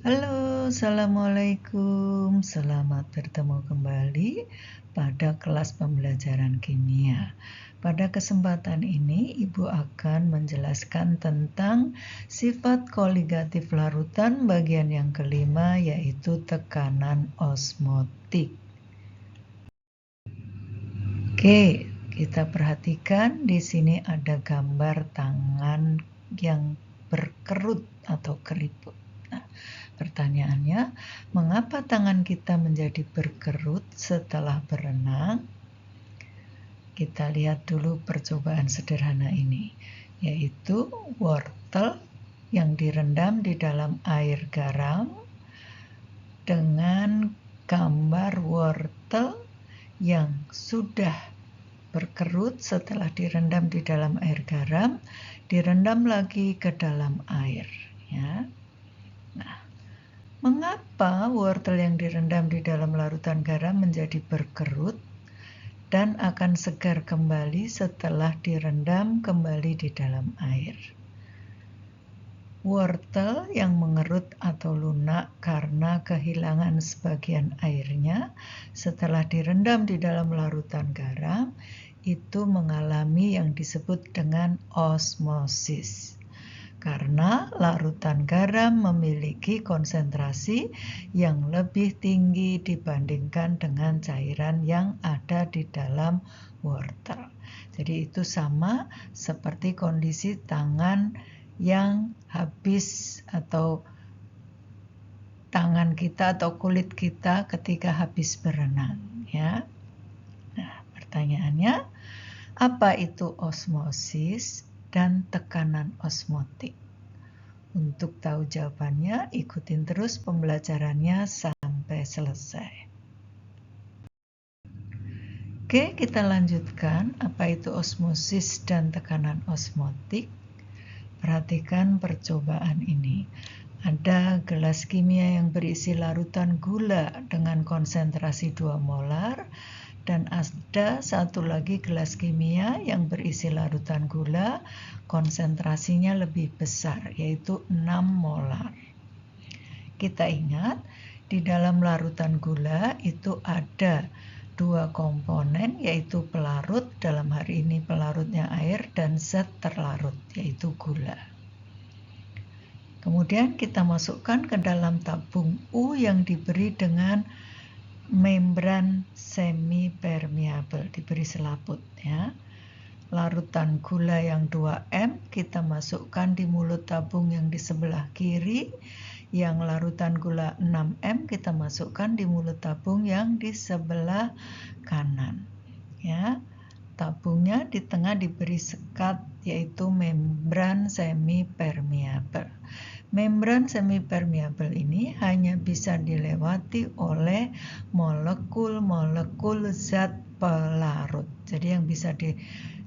Halo, Assalamualaikum. Selamat bertemu kembali pada kelas pembelajaran kimia. Pada kesempatan ini, Ibu akan menjelaskan tentang sifat koligatif larutan bagian yang kelima, yaitu tekanan osmotik. Oke, kita perhatikan di sini ada gambar tangan yang berkerut atau keriput. Nah, pertanyaannya, mengapa tangan kita menjadi berkerut setelah berenang? Kita lihat dulu percobaan sederhana ini, yaitu wortel yang direndam di dalam air garam dengan gambar wortel yang sudah berkerut setelah direndam di dalam air garam, direndam lagi ke dalam air. Ya. Nah, mengapa wortel yang direndam di dalam larutan garam menjadi berkerut dan akan segar kembali setelah direndam kembali di dalam air? Wortel yang mengerut atau lunak karena kehilangan sebagian airnya setelah direndam di dalam larutan garam itu mengalami yang disebut dengan osmosis. Karena larutan garam memiliki konsentrasi yang lebih tinggi dibandingkan dengan cairan yang ada di dalam wortel. Jadi itu sama seperti kondisi tangan yang habis atau tangan kita atau kulit kita ketika habis berenang, ya. Nah, pertanyaannya, apa itu osmosis dan tekanan osmotik? Untuk tahu jawabannya, ikutin terus pembelajarannya sampai selesai. Oke, kita lanjutkan. Apa itu osmosis dan tekanan osmotik? Perhatikan percobaan ini. Ada gelas kimia yang berisi larutan gula dengan konsentrasi 2 molar dan ada satu lagi gelas kimia yang berisi larutan gula konsentrasinya lebih besar, yaitu 6 molar. Kita ingat, di dalam larutan gula itu ada 2 komponen, yaitu pelarut, dalam hari ini pelarutnya air, dan zat terlarut, yaitu gula. Kemudian kita masukkan ke dalam tabung U yang diberi dengan membran semi-permeable, diberi selaput, ya. Larutan gula yang 2M kita masukkan di mulut tabung yang di sebelah kiri, yang larutan gula 6M kita masukkan di mulut tabung yang di sebelah kanan, ya. Tabungnya di tengah diberi sekat, yaitu membran semi-permeable. Membran semi-permeable ini hanya bisa dilewati oleh molekul-molekul zat pelarut. Jadi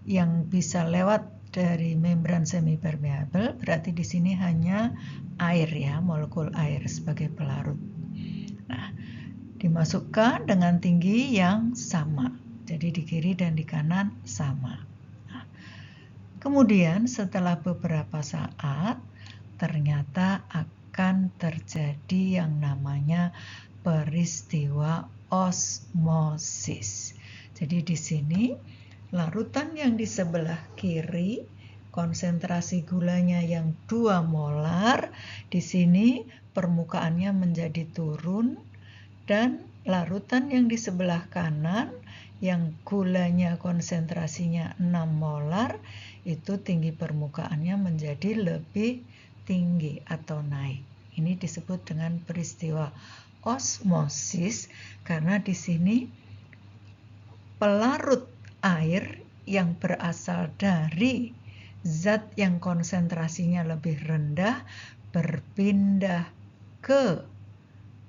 yang bisa lewat dari membran semi-permeable berarti di sini hanya air, ya, molekul air sebagai pelarut. Nah, dimasukkan dengan tinggi yang sama. Jadi di kiri dan di kanan sama. Nah, kemudian setelah beberapa saat ternyata akan terjadi yang namanya peristiwa osmosis. Jadi di sini larutan yang di sebelah kiri konsentrasi gulanya yang 2 molar, di sini permukaannya menjadi turun, dan larutan yang di sebelah kanan yang gulanya konsentrasinya 6 molar, itu tinggi permukaannya menjadi lebih tinggi atau naik. Ini disebut dengan peristiwa osmosis karena di sini pelarut air yang berasal dari zat yang konsentrasinya lebih rendah berpindah ke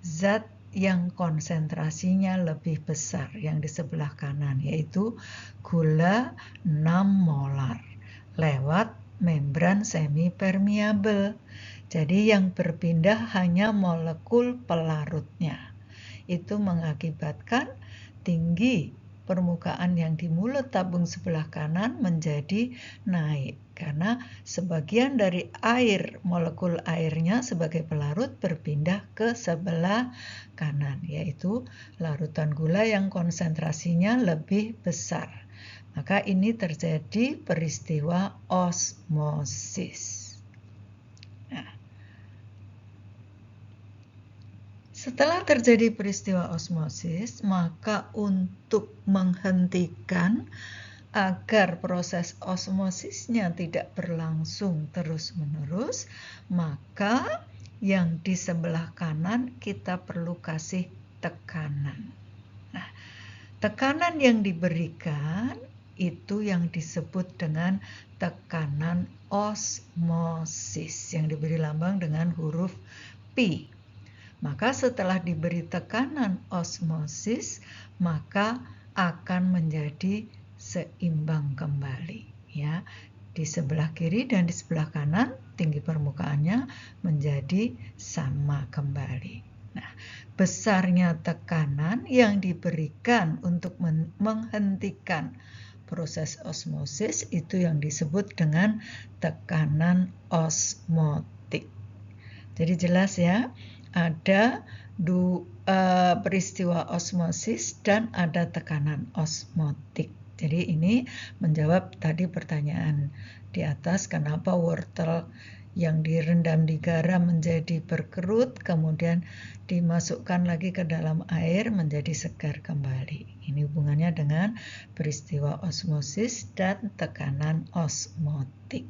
zat yang konsentrasinya lebih besar yang di sebelah kanan, yaitu gula 6 molar lewat membran semi-permeable. Jadi yang berpindah hanya molekul pelarutnya. Itu mengakibatkan tinggi permukaan yang di mulut tabung sebelah kanan menjadi naik karena sebagian dari air, molekul airnya sebagai pelarut berpindah ke sebelah kanan, yaitu larutan gula yang konsentrasinya lebih besar. Maka ini terjadi peristiwa osmosis. Nah, setelah terjadi peristiwa osmosis, maka untuk menghentikan agar proses osmosisnya tidak berlangsung terus-menerus, maka yang di sebelah kanan kita perlu kasih tekanan. Nah, tekanan yang diberikan itu yang disebut dengan tekanan osmosis, yang diberi lambang dengan huruf P. Maka setelah diberi tekanan osmosis, maka akan menjadi seimbang kembali, ya. Di sebelah kiri dan di sebelah kanan tinggi permukaannya menjadi sama kembali. Nah, besarnya tekanan yang diberikan untuk menghentikan proses osmosis itu yang disebut dengan tekanan osmotik. Jadi jelas ya, ada peristiwa osmosis dan ada tekanan osmotik. Jadi ini menjawab tadi pertanyaan di atas, kenapa wortel yang direndam di garam menjadi berkerut, kemudian dimasukkan lagi ke dalam air menjadi segar kembali. Ini hubungannya dengan peristiwa osmosis dan tekanan osmotik.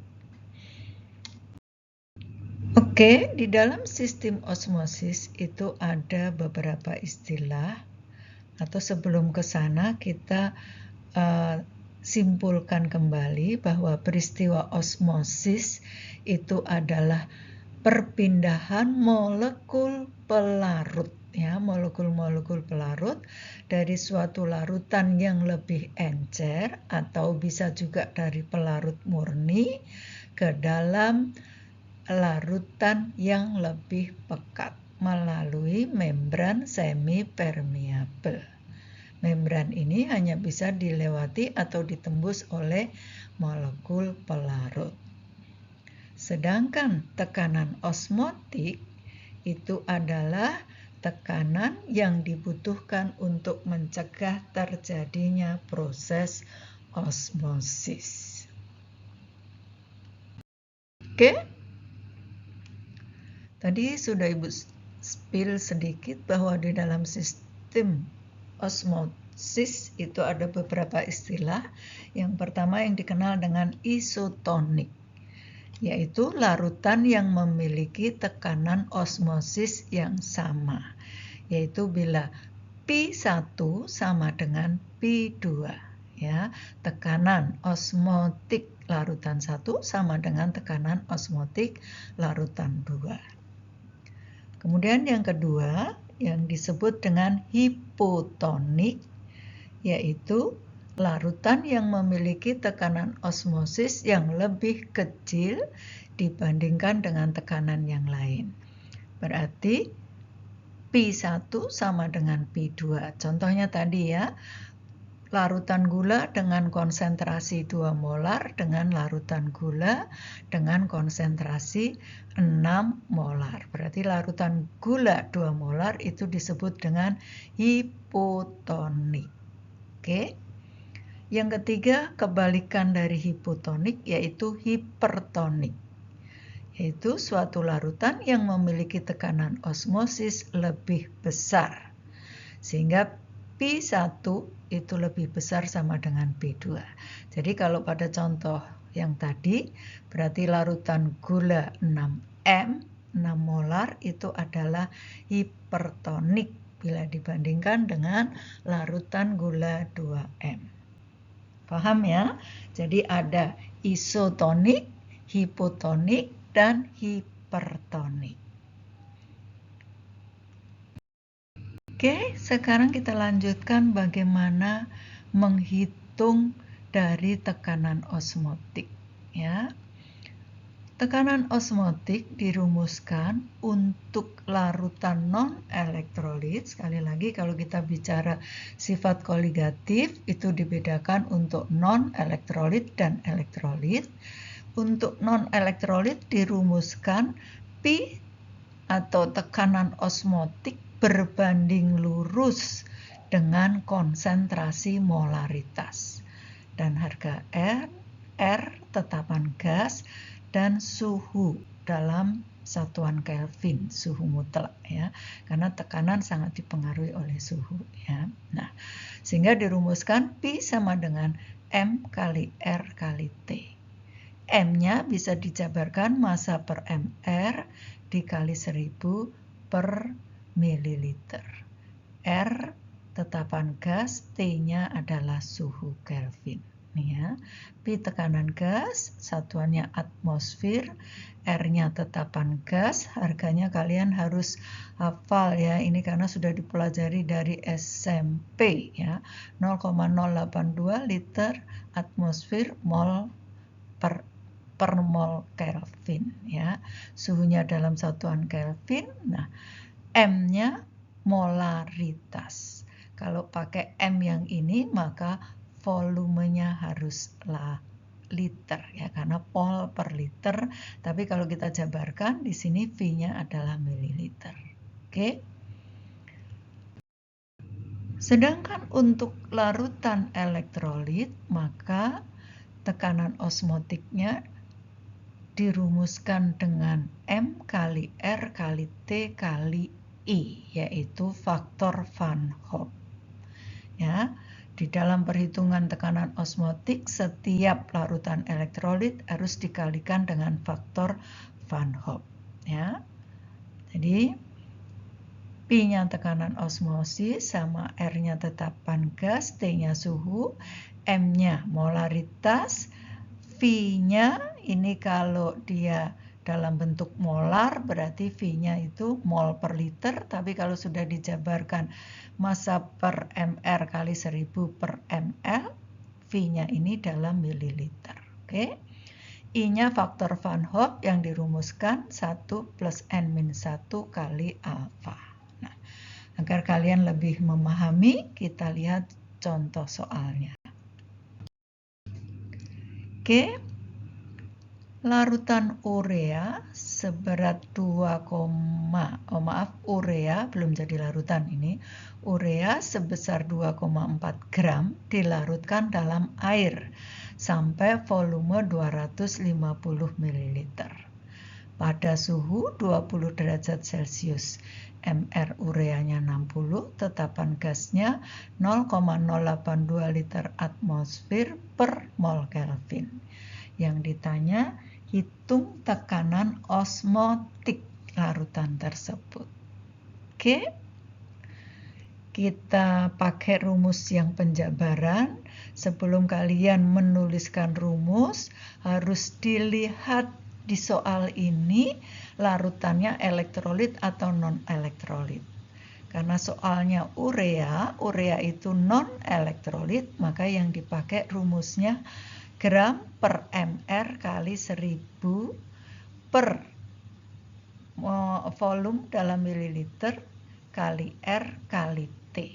Oke, di dalam sistem osmosis itu ada beberapa istilah, atau sebelum ke sana kita simpulkan kembali bahwa peristiwa osmosis itu adalah perpindahan molekul pelarut, ya, molekul-molekul pelarut dari suatu larutan yang lebih encer atau bisa juga dari pelarut murni ke dalam larutan yang lebih pekat melalui membran semi-permeabel. Membran ini hanya bisa dilewati atau ditembus oleh molekul pelarut. Sedangkan tekanan osmotik itu adalah tekanan yang dibutuhkan untuk mencegah terjadinya proses osmosis. Oke? Tadi sudah Ibu spill sedikit bahwa di dalam sistem osmosis itu ada beberapa istilah. Yang pertama yang dikenal dengan isotonik, yaitu larutan yang memiliki tekanan osmosis yang sama, yaitu bila P1 sama dengan P2, ya. Tekanan osmotik larutan 1 sama dengan tekanan osmotik larutan 2. Kemudian yang kedua yang disebut dengan hipotonik, yaitu larutan yang memiliki tekanan osmosis yang lebih kecil dibandingkan dengan tekanan yang lain. Berarti P1 sama dengan P2. Contohnya tadi ya, larutan gula dengan konsentrasi 2 molar dengan larutan gula dengan konsentrasi 6 molar. Berarti larutan gula 2 molar itu disebut dengan hipotonik. Oke. Yang ketiga, kebalikan dari hipotonik yaitu hipertonik, yaitu suatu larutan yang memiliki tekanan osmosis lebih besar, sehingga P1 itu lebih besar sama dengan P2. Jadi kalau pada contoh yang tadi, berarti larutan gula 6M, 6 molar itu adalah hipertonik bila dibandingkan dengan larutan gula 2M. Paham ya? Jadi ada isotonik, hipotonik, dan hipertonik. Oke, sekarang kita lanjutkan bagaimana menghitung dari tekanan osmotik, ya. Tekanan osmotik dirumuskan untuk larutan non-elektrolit. Sekali lagi kalau kita bicara sifat koligatif itu dibedakan untuk non-elektrolit dan elektrolit. untuk non-elektrolit dirumuskan P atau tekanan osmotik berbanding lurus dengan konsentrasi molaritas. Dan harga R tetapan gas, dan suhu dalam satuan Kelvin, suhu mutlak ya, karena tekanan sangat dipengaruhi oleh suhu ya. Nah, sehingga dirumuskan P sama dengan M kali R kali T. M-nya bisa dijabarkan massa per mR dikali 1000 per mililiter. R tetapan gas, T-nya adalah suhu Kelvin. Nih ya, P tekanan gas, satuannya atmosfer, R-nya tetapan gas, harganya kalian harus hafal ya, ini karena sudah dipelajari dari SMP ya, 0,082 liter atmosfer mol per mol Kelvin ya. Suhunya dalam satuan Kelvin. Nah, M-nya molaritas. Kalau pakai M yang ini maka volumenya haruslah liter ya, karena mol per liter. Tapi kalau kita jabarkan di sini V-nya adalah mililiter. Oke. Sedangkan untuk larutan elektrolit maka tekanan osmotiknya dirumuskan dengan M kali R kali T kali I, yaitu faktor Van Hoff. Ya, di dalam perhitungan tekanan osmotik, setiap larutan elektrolit harus dikalikan dengan faktor Van Hoff. Ya, jadi P-nya tekanan osmosis sama R-nya tetapan gas, T-nya suhu, M-nya molaritas, V-nya ini kalau dia dalam bentuk molar berarti V-nya itu mol per liter, tapi kalau sudah dijabarkan massa per mR kali 1000 per ml, V-nya ini dalam mililiter. Oke. I-nya faktor Van Hoff yang dirumuskan 1 plus N-1 kali alfa. Nah, agar kalian lebih memahami, kita lihat contoh soalnya. Oke, larutan urea seberat urea belum jadi larutan ini. Urea sebesar 2,4 gram dilarutkan dalam air sampai volume 250 ml. Pada suhu 20 derajat Celcius. mR ureanya 60, tetapan gasnya 0,082 liter atmosfer per mol Kelvin. Yang ditanya, hitung tekanan osmotik larutan tersebut. Oke, kita pakai rumus yang penjabaran. Sebelum kalian menuliskan rumus, harus dilihat di soal ini larutannya elektrolit atau non-elektrolit. Karena soalnya urea itu non-elektrolit, maka yang dipakai rumusnya gram per mR kali 1000 per volume dalam mililiter kali R kali T.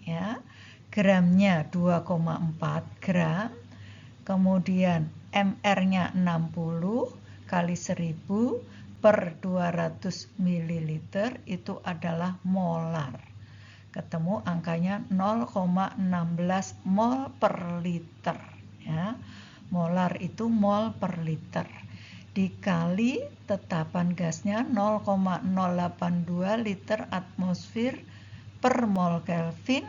Ya, gramnya 2,4 gram, kemudian mR-nya 60 kali 1000 per 200 ml itu adalah molar. Ketemu angkanya 0,16 mol per liter. Ya, molar itu mol per liter. Dikali tetapan gasnya 0,082 liter atmosfer per mol Kelvin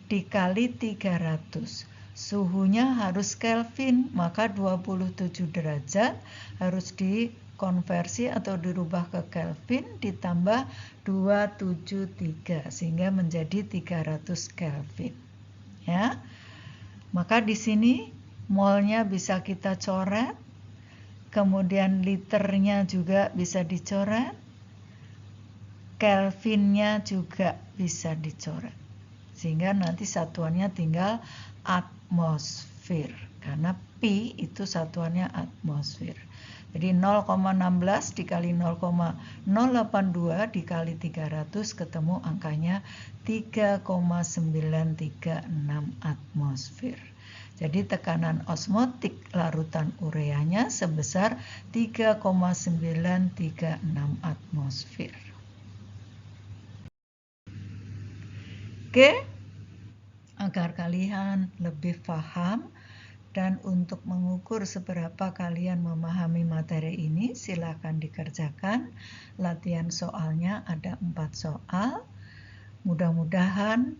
dikali 300. Suhunya harus Kelvin, maka 27 derajat harus dikonversi atau dirubah ke Kelvin ditambah 273 sehingga menjadi 300 Kelvin. Ya. Maka di sini molnya bisa kita coret, kemudian liternya juga bisa dicoret, Kelvinnya juga bisa dicoret. Sehingga nanti satuannya tinggal atmosfer, karena P itu satuannya atmosfer. Jadi 0,16 dikali 0,082 dikali 300 ketemu angkanya 3,936 atmosfer. Jadi tekanan osmotik larutan ureanya sebesar 3,936 atmosfer. Oke, agar kalian lebih paham dan untuk mengukur seberapa kalian memahami materi ini, silakan dikerjakan. Latihan soalnya ada 4 soal. Mudah-mudahan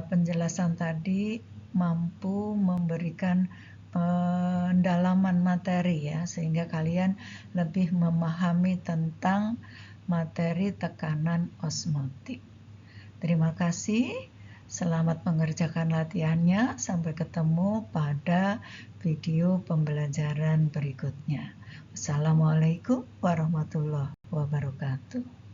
penjelasan tadi mampu memberikan pendalaman materi ya, sehingga kalian lebih memahami tentang materi tekanan osmotik. Terima kasih. Selamat mengerjakan latihannya. Sampai ketemu pada video pembelajaran berikutnya. Wassalamualaikum warahmatullahi wabarakatuh.